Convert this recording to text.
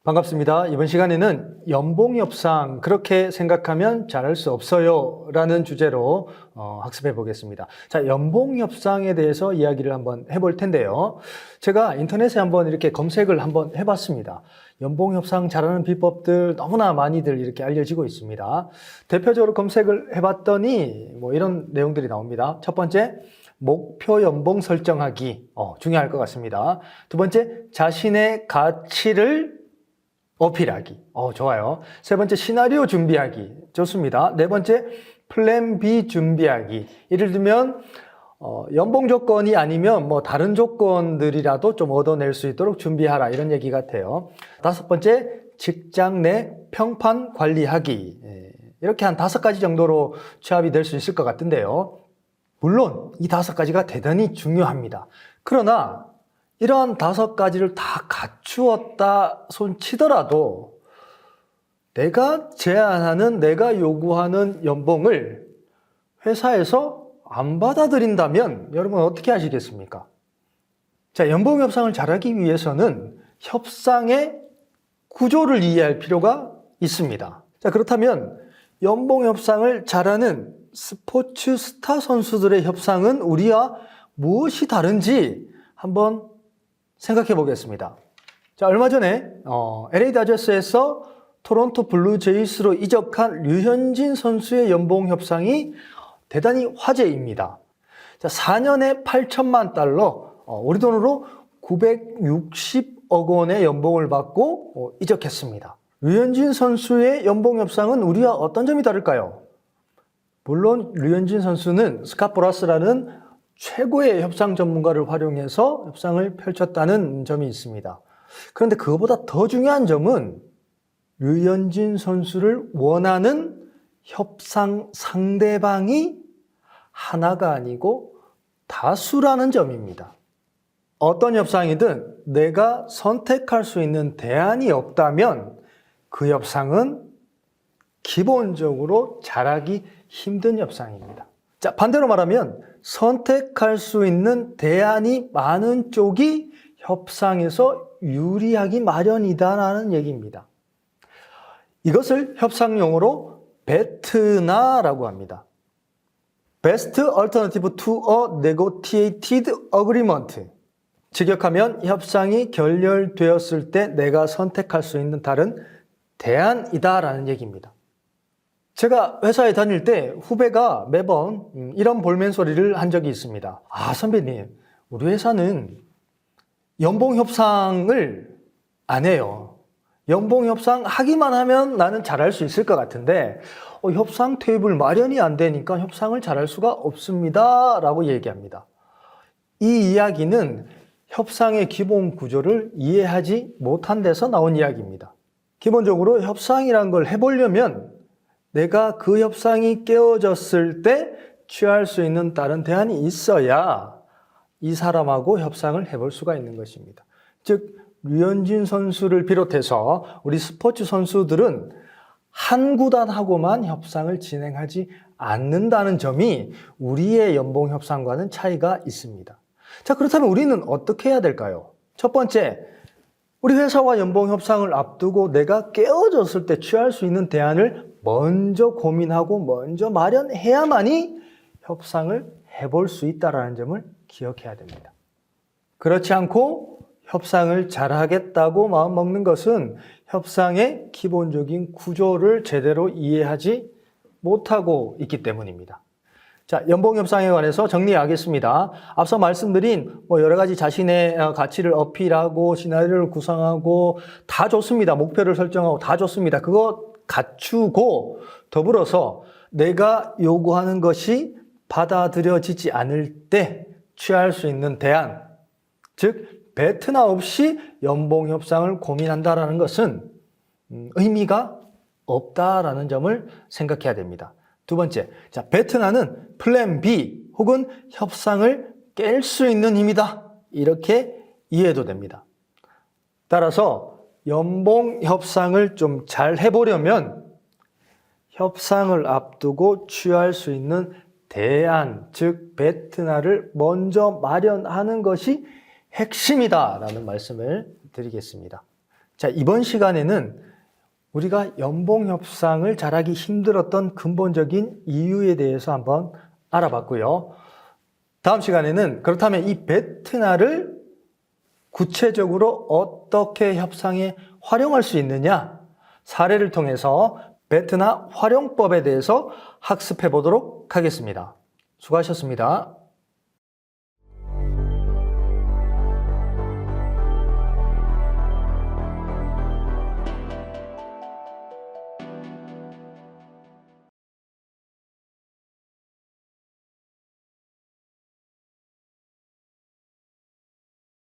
반갑습니다. 이번 시간에는 연봉 협상 그렇게 생각하면 잘할 수 없어요 라는 주제로 학습해 보겠습니다. 자, 연봉 협상에 대해서 이야기를 한번 해볼 텐데요. 제가 인터넷에 한번 이렇게 검색을 한번 해봤습니다. 연봉 협상 잘하는 비법들 너무나 많이들 이렇게 알려지고 있습니다. 대표적으로 검색을 해봤더니 뭐 이런 내용들이 나옵니다. 첫 번째, 목표 연봉 설정하기. 중요할 것 같습니다. 두 번째, 자신의 가치를 어필하기. 좋아요. 세 번째, 시나리오 준비하기. 좋습니다. 네 번째, 플랜 B 준비하기. 예를 들면, 연봉 조건이 아니면 뭐 다른 조건들이라도 좀 얻어낼 수 있도록 준비하라. 이런 얘기 같아요. 다섯 번째, 직장 내 평판 관리하기. 이렇게 한 5가지 정도로 취합이 될 수 있을 것 같은데요. 물론 이 5가지가 대단히 중요합니다. 그러나 이러한 5가지를 다 갖추었다 손치더라도 내가 제안하는, 내가 요구하는 연봉을 회사에서 안 받아들인다면 여러분 어떻게 하시겠습니까? 자, 연봉 협상을 잘하기 위해서는 협상의 구조를 이해할 필요가 있습니다. 자, 그렇다면 연봉 협상을 잘하는 스포츠 스타 선수들의 협상은 우리와 무엇이 다른지 한번 생각해 보겠습니다. 자, 얼마 전에 LA 다저스에서 토론토 블루제이스로 이적한 류현진 선수의 연봉 협상이 대단히 화제입니다. 자, 4년에 8천만 달러, 우리 돈으로 960억 원의 연봉을 받고 이적했습니다. 류현진 선수의 연봉 협상은 우리와 어떤 점이 다를까요? 물론 류현진 선수는 스캇 보라스라는 최고의 협상 전문가를 활용해서 협상을 펼쳤다는 점이 있습니다. 그런데 그것보다 더 중요한 점은 류현진 선수를 원하는 협상 상대방이 하나가 아니고 다수라는 점입니다. 어떤 협상이든 내가 선택할 수 있는 대안이 없다면 그 협상은 기본적으로 잘하기 힘든 협상입니다. 자, 반대로 말하면 선택할 수 있는 대안이 많은 쪽이 협상에서 유리하기 마련이다라는 얘기입니다. 이것을 협상용어로 베트나라고 합니다. Best Alternative to a Negotiated Agreement. 직역하면 협상이 결렬되었을 때 내가 선택할 수 있는 다른 대안이다라는 얘기입니다. 제가 회사에 다닐 때 후배가 매번 이런 볼멘 소리를 한 적이 있습니다. 아, 선배님, 우리 회사는 연봉 협상을 안 해요. 연봉 협상 하기만 하면 나는 잘할 수 있을 것 같은데 협상 테이블 마련이 안 되니까 협상을 잘할 수가 없습니다 라고 얘기합니다. 이 이야기는 협상의 기본 구조를 이해하지 못한 데서 나온 이야기입니다. 기본적으로 협상이란 걸 해보려면 내가 그 협상이 깨어졌을 때 취할 수 있는 다른 대안이 있어야 이 사람하고 협상을 해볼 수가 있는 것입니다. 즉, 류현진 선수를 비롯해서 우리 스포츠 선수들은 한 구단하고만 협상을 진행하지 않는다는 점이 우리의 연봉 협상과는 차이가 있습니다. 자, 그렇다면 우리는 어떻게 해야 될까요? 첫 번째, 우리 회사와 연봉 협상을 앞두고 내가 깨어졌을 때 취할 수 있는 대안을 먼저 고민하고 먼저 마련해야만이 협상을 해볼 수 있다는 점을 기억해야 됩니다. 그렇지 않고 협상을 잘하겠다고 마음먹는 것은 협상의 기본적인 구조를 제대로 이해하지 못하고 있기 때문입니다. 자, 연봉 협상에 관해서 정리하겠습니다. 앞서 말씀드린 여러 가지 자신의 가치를 어필하고 시나리오를 구상하고 다 좋습니다. 목표를 설정하고 다 좋습니다. 그거 갖추고 더불어서 내가 요구하는 것이 받아들여지지 않을 때 취할 수 있는 대안, 즉 베트나 없이 연봉 협상을 고민한다라는 것은 의미가 없다라는 점을 생각해야 됩니다. 두 번째, 자, 베트나는 플랜 B 혹은 협상을 깰 수 있는 힘이다. 이렇게 이해해도 됩니다. 따라서 연봉 협상을 좀 잘 해보려면 협상을 앞두고 취할 수 있는 대안, 즉 베트나를 먼저 마련하는 것이 핵심이다라는 말씀을 드리겠습니다. 자, 이번 시간에는 우리가 연봉 협상을 잘하기 힘들었던 근본적인 이유에 대해서 한번 알아봤고요. 다음 시간에는 그렇다면 이 베트나를 구체적으로 어떻게 협상에 활용할 수 있느냐, 사례를 통해서 베트나 활용법에 대해서 학습해 보도록 하겠습니다. 수고하셨습니다.